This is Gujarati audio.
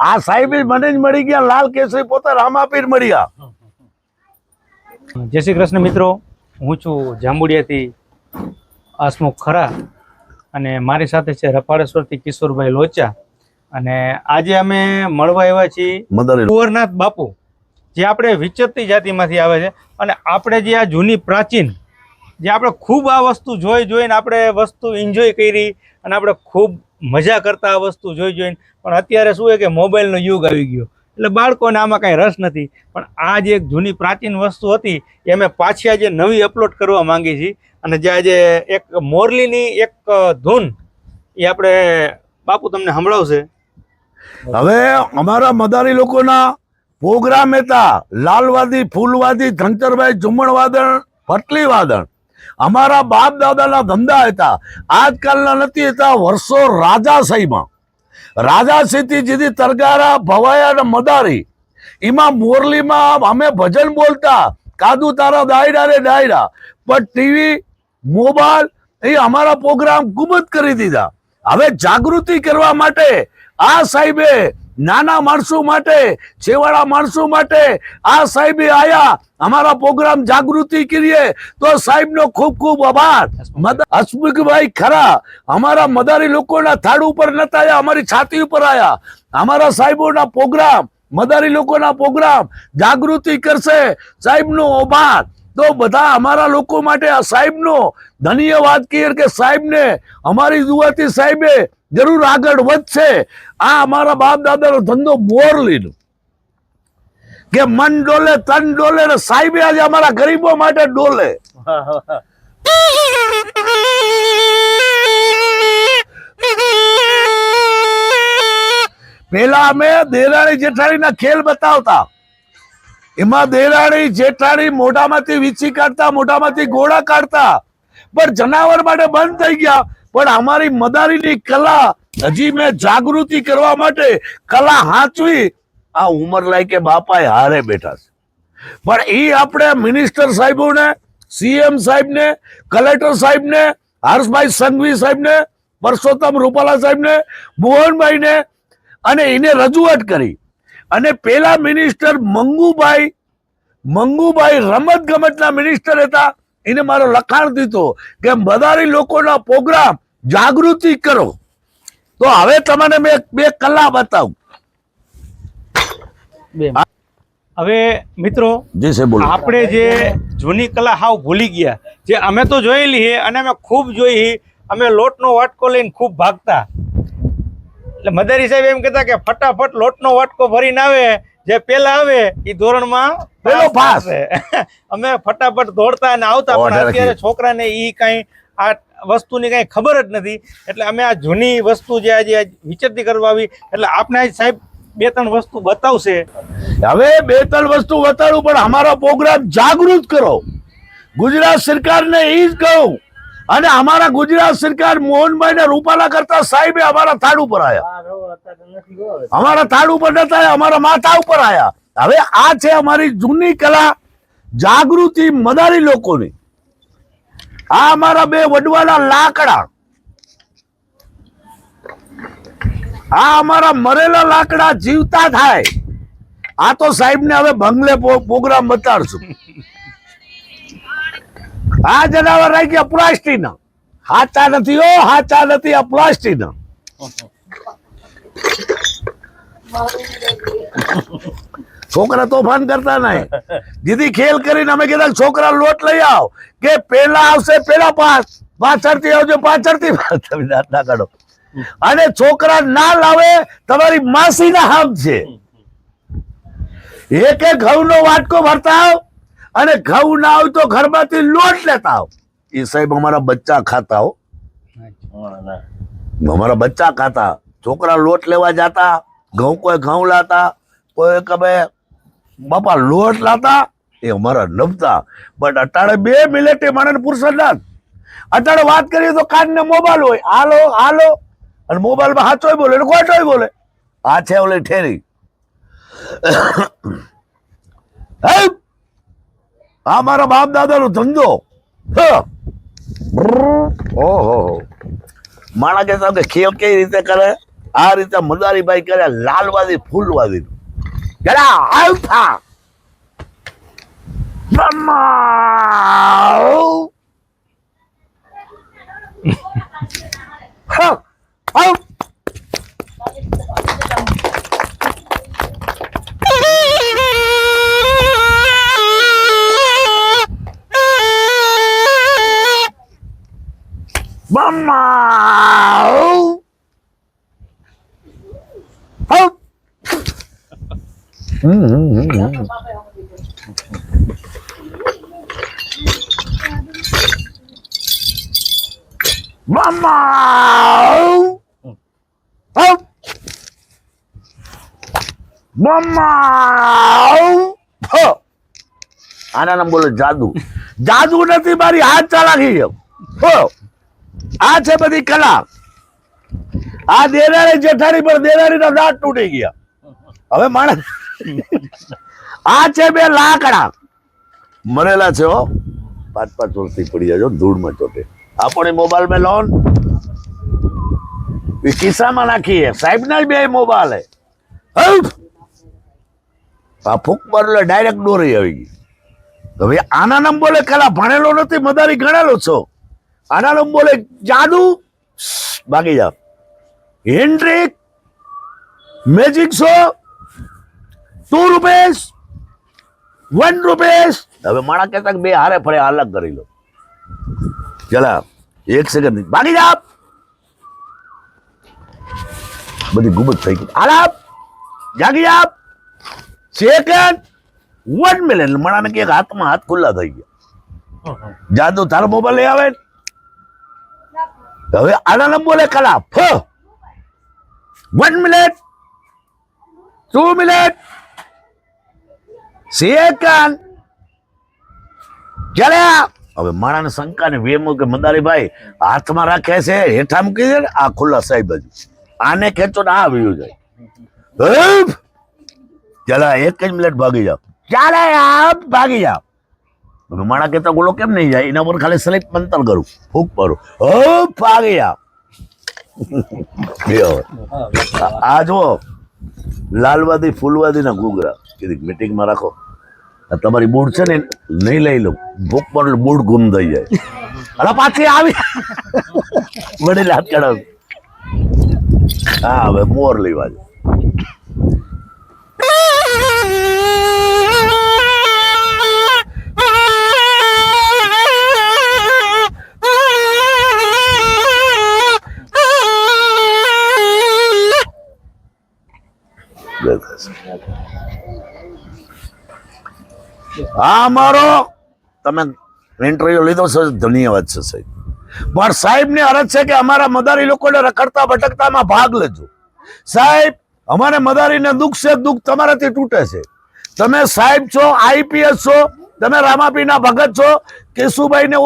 આ સાહેબ મને જ મળી ગયા, લાલ કેસરી પોતા રામાપીર મળ્યા. જય શ્રી કૃષ્ણ મિત્રો, હું છું જાંબુડિયાથી હસમુખ ખરા અને મારી સાથે છે રફાળેશ્વરથી કિશોરભાઈ લોચા. અને આજે અમે મળવા આવ્યા છીએ કુંવરનાથ બાપુ, જે આપણે વિચરતી જાતિમાંથી આવે છે. અને આપણે જે આ જૂની પ્રાચીન, જે આપણે ખૂબ આ વસ્તુ જોઈને આપણે વસ્તુ એન્જોય કરી અને આપણે ખૂબ મજા કરતા આ વસ્તુ જોઈને, પણ અત્યારે શું છે કે મોબાઈલનો યુગ આવી ગયો એટલે બાળકોને આમાં કાંઈ રસ નથી. પણ આ જે એક જૂની પ્રાચીન વસ્તુ હતી એ અમે પાછી આજે નવી અપલોડ કરવા માંગી છીએ. અને જે આજે એક મોરલીની એક ધૂન એ આપણે બાપુ તમને સંભળાવશે. હવે અમારા મદારી લોકોના પ્રોગ્રામ હતા લાલવાદી, ફૂલવાદી, ધનચરભાઈ, ઝુમણ વાદળ, પટલી વાદળ. અમારા બાપ દાદાના ધંધા હતા, આજકાલના નથી હતા. વર્ષો રાજાશાહીમાં, રાજાશાહીથી જીધી તરગારા, ભવાયા અને મદારી, એમાં મોરલીમાં અમે ભજન બોલતા, કાદુ તારા દાયરા રે દાયરા. પણ ટીવી, મોબાઈલ એ અમારા પ્રોગ્રામ ખૂબ જ કરી દીધા. હવે જાગૃતિ કરવા માટે આ સાહેબે નાના માણસો માટે, છેવાડા માણસો માટે આ સાહેબે આયા, અમારા પ્રોગ્રામ જાગૃતિ કરીએ તો સાહેબનો ખૂબ ખૂબ આભાર. હસમુખભાઈ ખરા અમારા મદારી લોકોના થાળ ઉપર નતા આયા, અમારી છાતી ઉપર આયા. અમારા સાહેબોના પ્રોગ્રામ, મદારી લોકોના પ્રોગ્રામ જાગૃતિ કરશે, સાહેબનો આભાર. તો બધા અમારા લોકો માટે આ સાહેબનો ધન્યવાદ કહીએ કે સાહેબને અમારી દુઆથી સાહેબે જરૂર આગળ વધશે. આ અમારા બાપ દાદાનો ધંધો મોરલીનો, કે મન ડોલે તન ડોલે ને સાહેબે આજે અમારા ગરીબો માટે ડોલે. પેલા અમે દેરાણી જેઠાણીના ખેલ બતાવતા, એમાં દેરાણી જેઠાણી મોઢામાંથી વીછી કાઢતા, મોઢામાંથી ગોળા કાઢતા, પણ જનાવર માટે બંધ થઈ ગયા. પણ અમારી મદારીની કલા હજી મેં જાગૃતિ કરવા માટે કલા હાંચવી. આ ઉંમર લાયકે બાપા હારે બેઠા છે. પણ એ આપણે મિનિસ્ટર સાહેબોને, સીએમ સાહેબને, કલેક્ટર સાહેબને, હર્ષભાઈ સંઘવી સાહેબને, પરસોત્તમ રૂપાલા સાહેબને, મોહનભાઈને અને એને રજૂઆત કરી. અને પેલા મિનિસ્ટર મંગુભાઈ રમત ગમતના મિનિસ્ટર હતા, એને મારો લખાણ દીધો કે મદારી લોકોના પ્રોગ્રામ જાગૃતિ કરો. તો હવે તમને મેં બે કલા બતાવું. હવે મિત્રો, આપણે જે જૂની કલા હાવ ભૂલી ગયા, જે અમે તો જોયેલી છે અને અમે ખૂબ જોઈ. અમે લોટનો વાટકો લઈને ખૂબ ભાગતા. એટલે મદારી સાહેબ એમ કહેતા કે ફટાફટ લોટનો વાટકો ભરીને આવે, જે પેલા આવે એ ધોરણમાં પેલો પાસ. અમે ફટાફટ દોડતા અને આવતા. પણ અત્યારે છોકરાને એ કાંઈ આ વસ્તુની કાંઈ ખબર જ નથી. એટલે અમે આ જૂની વસ્તુ જે આજે વિચરતી કરવા આવી, એટલે આપણે સાહેબ બે ત્રણ વસ્તુ બતાવશે. હવે બે ત્રણ વસ્તુ બતાડું, પણ અમારો પ્રોગ્રામ જાગૃત કરો. ગુજરાત સરકારને એ જ કહું. અને અમારા ગુજરાત સરકાર મોહનભાઈ ને રૂપાલા કરતા સાહેબે અમારા થાળ ઉપર આયા, અમારા થાળ ઉપર નતા આયા, અમારા માથા ઉપર આયા. હવે આ છે અમારી જૂની કલા, જાગૃતિ મદારી લોકોની. આ અમારા બે વડવાના લાકડા, આ અમારા મરેલા લાકડા જીવતા થાય. આ તો સાહેબ ને હવે બંગલે પ્રોગ્રામ બતાડશું. આ જનાવર રહી ગયા પ્લાસ્ટિકના, હાચા નથી હો, હાચા નથી, આ પ્લાસ્ટિકના. છોકરા તોફાન કરતા નહીં. દીદી ખેલ કરીને અમે કીધા છોકરા લોટ લઈ આવ, કે પેલા આવશે પેલા પાસ, પાછળથી આવજો પાછળથી ના કાઢો. અને છોકરા ના લાવે તમારી માસી ના હામ છે. એક એક ઘઉંનો વાટકો ભરતા આવ, અને ઘઉં ના હોય તો ઘરમાંથી લોટ લેતા આવ. એ સાહેબ અમારા બચ્ચા ખાતા હો, અમારા બચ્ચા ખાતા. છોકરા લોટ લેવા જતા, કોઈ ઘઉં લાતા, કોઈ કબે બાપા લોટ લાતા, એ અમારા નમતા. બટ અટાળે બે મિનિટે માણસ પુરુષ ના. અટાળે વાત કરીએ તો કાન ને મોબાઈલ હોય, હાલો હાલો, અને મોબાઈલમાં હાચોય બોલે ને ખોટોય બોલે. આ છે ઓલી ઠેરી. આ મારા બાપ દાદાનો ધંધો. ઓહો, માણા કે ખેલ કઈ રીતે કરે. આ રીતે મદારીભાઈ કરે લાલવાદી ફૂલવાદી જરા આવતા આના નામ બોલો જાદુ. જાદુ નથી, મારી હાથ ચાલાકી છે. આ છે બધી કલા. આ દેરાણી જેઠાણી પર દેરાણીના દાંત તૂટી ગયા. હવે માણસ આ છે બે લાકડા મરેલા છે. 5-5 વર્ષથી પડી જાય ધૂળમાં ચોટે. આપણે મોબાઈલ માં લોન ખિસ્સામાં નાખીએ. સાહેબ ના બે મોબાઈલ હે. આ ફૂક મારેલો ડાયરેક્ટ દોરી આવી ગઈ. હવે આના નામ બોલે કલા. ભણેલો નથી, મદારી ગણેલો છો. આના નામ બોલે જાદુ. ભાગી જાવ. Hendrick magic show 2 rupees 1 rupees. હવે માણા કહેતા બે હારે ફરે અલગ કરી લો. ચલા 1 સેકન્ડ ભાગી જાવ. બધી ગુબત થઈ ગઈ. આલાપ જાગી જાવ. Second 1 minute. માણાને કે હાથમાં હાથ ખુલ્લા થઈ ગયા. જાદુ તારો મોબાઈલ લઈ આવે. હવે આના નામ બોલે કલા. 1 મિનિટ 2 મિનિટ સેકન્ડ ચાલ્યા. હવે માણાને શંકા ને વેમો કે મદારીભાઈ હાથમાં રાખે છે, હેઠા મૂકી દે ને. આ ખુલ્લા સાહેબ બાજુ આને ખેંચો ને આ આવ્યું જાય. ચાલા 1 જ મિનિટ ભાગી જાવ. ચાલે આપ ભાગી જાવ. માણા કેતા ગોળો કેમ નહીં જાય? એના પર ખાલી સ્લીપ મંતર કરું, ફૂક મારું, ભાગી જાવ. આ જો લાલવાદી ફૂલવાદી ના ઘૂઘરા કીધી મીટિંગમાં રાખો. તમારી બૂડ છે ને નહીં લઈ લો. ભૂખ પર બૂડ ગુમ થઈ જાય. અલા પાછી આવી વડે હાથ ચડાવ. હા હવે મોર લેવા છે. હા મારો તમે ઇન્ટરવ્યુ લીધો છે, ધન્યવાદ છે સાહેબ. પણ સાહેબ ને અરજ છે કે અમારા મદારી લોકોને રખડતા ભટકતામાં ભાગ લેજો. સાહેબ અમારે મદારીને દુઃખ છે, દુઃખ તમારાથી તૂટે છે. તમે સાહેબ છો, આઈપીએસ છો, તમે રામાપીના ભગત છો, કેશુભાઈ ને